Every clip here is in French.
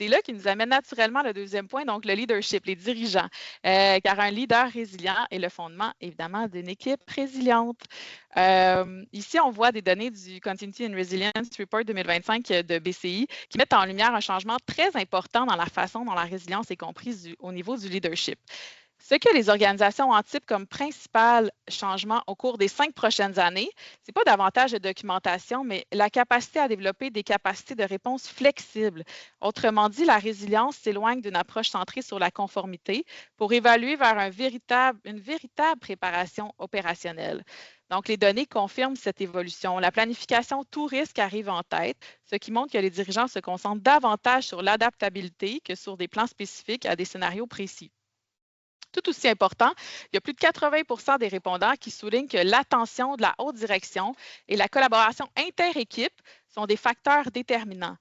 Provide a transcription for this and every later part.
c'est là qui nous amène naturellement le deuxième point, donc le leadership, les dirigeants. Car un leader résilient est le fondement, évidemment, d'une équipe résiliente. Ici, on voit des données du Continuity and Resilience Report 2025 de BCI qui mettent en lumière un changement très important dans la façon dont la résilience est comprise au niveau du leadership. Ce que les organisations anticipent comme principal changement au cours des 5 prochaines années, ce n'est pas davantage de documentation, mais la capacité à développer des capacités de réponse flexibles. Autrement dit, la résilience s'éloigne d'une approche centrée sur la conformité pour évaluer vers une véritable préparation opérationnelle. Donc, les données confirment cette évolution. La planification tout risque arrive en tête, ce qui montre que les dirigeants se concentrent davantage sur l'adaptabilité que sur des plans spécifiques à des scénarios précis. Tout aussi important, il y a plus de 80 des répondants qui soulignent que l'attention de la haute direction et la collaboration inter-équipe sont des facteurs déterminants.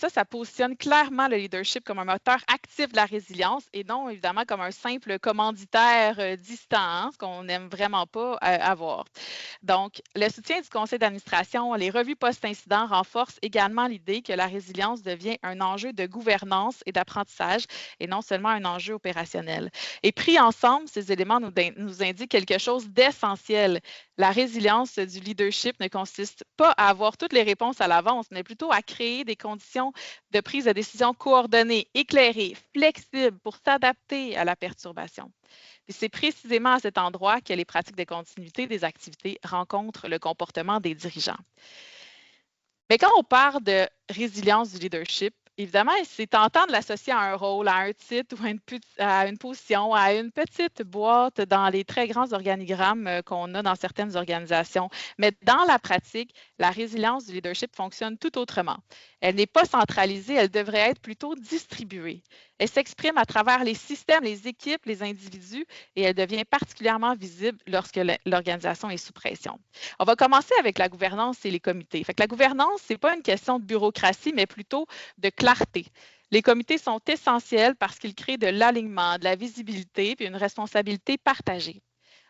Ça positionne clairement le leadership comme un moteur actif de la résilience et non évidemment comme un simple commanditaire distant, hein, ce qu'on n'aime vraiment pas avoir. Donc, le soutien du conseil d'administration, les revues post-incident renforcent également l'idée que la résilience devient un enjeu de gouvernance et d'apprentissage et non seulement un enjeu opérationnel. Et pris ensemble, ces éléments nous indiquent quelque chose d'essentiel. La résilience du leadership ne consiste pas à avoir toutes les réponses à l'avance, mais plutôt à créer des conditions de prise de décision coordonnées, éclairées, flexibles pour s'adapter à la perturbation. Et c'est précisément à cet endroit que les pratiques de continuité des activités rencontrent le comportement des dirigeants. Mais quand on parle de résilience du leadership, évidemment, c'est tentant de l'associer à un rôle, à un titre ou à une position, à une petite boîte dans les très grands organigrammes qu'on a dans certaines organisations. Mais dans la pratique, la résilience du leadership fonctionne tout autrement. Elle n'est pas centralisée, elle devrait être plutôt distribuée. Elle s'exprime à travers les systèmes, les équipes, les individus et elle devient particulièrement visible lorsque l'organisation est sous pression. On va commencer avec la gouvernance et les comités. Fait que la gouvernance, ce n'est pas une question de bureaucratie, mais plutôt de clarté. Les comités sont essentiels parce qu'ils créent de l'alignement, de la visibilité et une responsabilité partagée.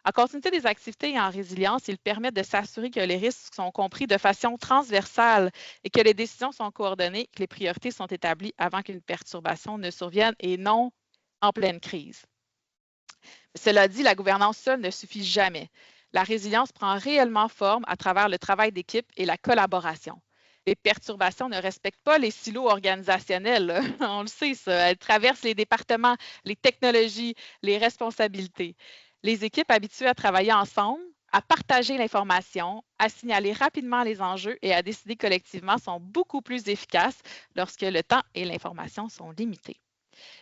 En continuité des activités et en résilience, ils permettent de s'assurer que les risques sont compris de façon transversale et que les décisions sont coordonnées, que les priorités sont établies avant qu'une perturbation ne survienne et non en pleine crise. Cela dit, la gouvernance seule ne suffit jamais. La résilience prend réellement forme à travers le travail d'équipe et la collaboration. Les perturbations ne respectent pas les silos organisationnels, là. On le sait, ça. Elles traversent les départements, les technologies, les responsabilités. Les équipes habituées à travailler ensemble, à partager l'information, à signaler rapidement les enjeux et à décider collectivement sont beaucoup plus efficaces lorsque le temps et l'information sont limités.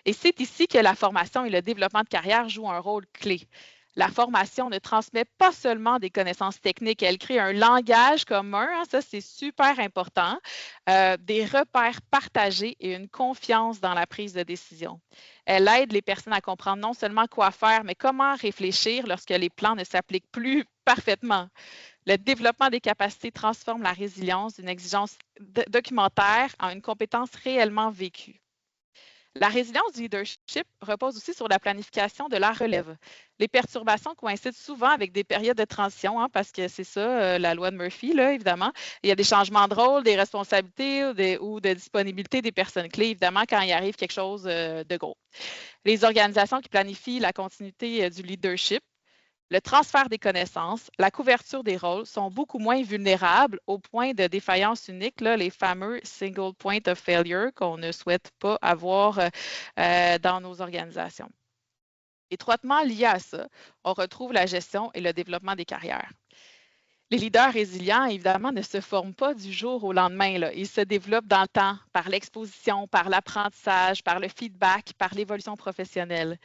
Et c'est ici que la formation et le développement de carrière jouent un rôle clé. La formation ne transmet pas seulement des connaissances techniques, elle crée un langage commun, hein, ça c'est super important, des repères partagés et une confiance dans la prise de décision. Elle aide les personnes à comprendre non seulement quoi faire, mais comment réfléchir lorsque les plans ne s'appliquent plus parfaitement. Le développement des capacités transforme la résilience d'une exigence documentaire en une compétence réellement vécue. La résilience du leadership repose aussi sur la planification de la relève. Les perturbations coïncident souvent avec des périodes de transition, hein, parce que c'est ça, la loi de Murphy, là, évidemment. Il y a des changements de rôle, des responsabilités ou de disponibilité des personnes clés, évidemment, quand il arrive quelque chose de gros. Les organisations qui planifient la continuité du leadership, le transfert des connaissances, la couverture des rôles sont beaucoup moins vulnérables aux points de défaillance unique, là, les fameux single point of failure qu'on ne souhaite pas avoir dans nos organisations. Étroitement lié à ça, on retrouve la gestion et le développement des carrières. Les leaders résilients, évidemment, ne se forment pas du jour au lendemain, là. Ils se développent dans le temps, par l'exposition, par l'apprentissage, par le feedback, par l'évolution professionnelle.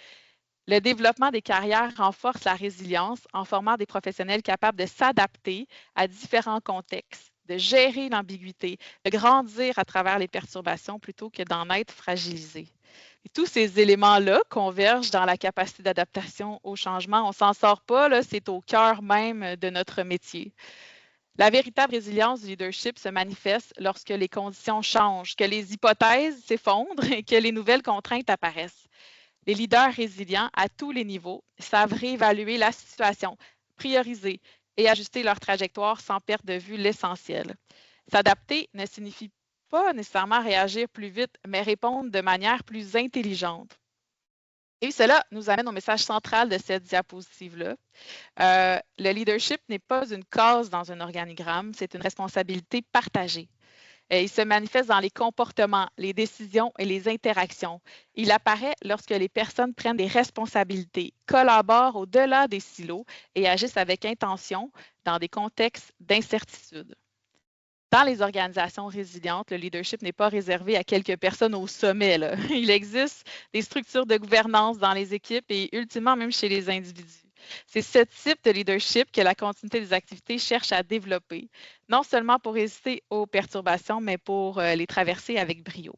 Le développement des carrières renforce la résilience en formant des professionnels capables de s'adapter à différents contextes, de gérer l'ambiguïté, de grandir à travers les perturbations plutôt que d'en être fragilisés. Et tous ces éléments-là convergent dans la capacité d'adaptation au changement. On ne s'en sort pas, c'est au cœur même de notre métier. La véritable résilience du leadership se manifeste lorsque les conditions changent, que les hypothèses s'effondrent et que les nouvelles contraintes apparaissent. Les leaders résilients à tous les niveaux savent réévaluer la situation, prioriser et ajuster leur trajectoire sans perdre de vue l'essentiel. S'adapter ne signifie pas nécessairement réagir plus vite, mais répondre de manière plus intelligente. Et cela nous amène au message central de cette diapositive-là. Le leadership n'est pas une case dans un organigramme, c'est une responsabilité partagée. Il se manifeste dans les comportements, les décisions et les interactions. Il apparaît lorsque les personnes prennent des responsabilités, collaborent au-delà des silos et agissent avec intention dans des contextes d'incertitude. Dans les organisations résilientes, le leadership n'est pas réservé à quelques personnes au sommet, là. Il existe des structures de gouvernance dans les équipes et ultimement même chez les individus. C'est ce type de leadership que la continuité des activités cherche à développer, non seulement pour résister aux perturbations, mais pour les traverser avec brio.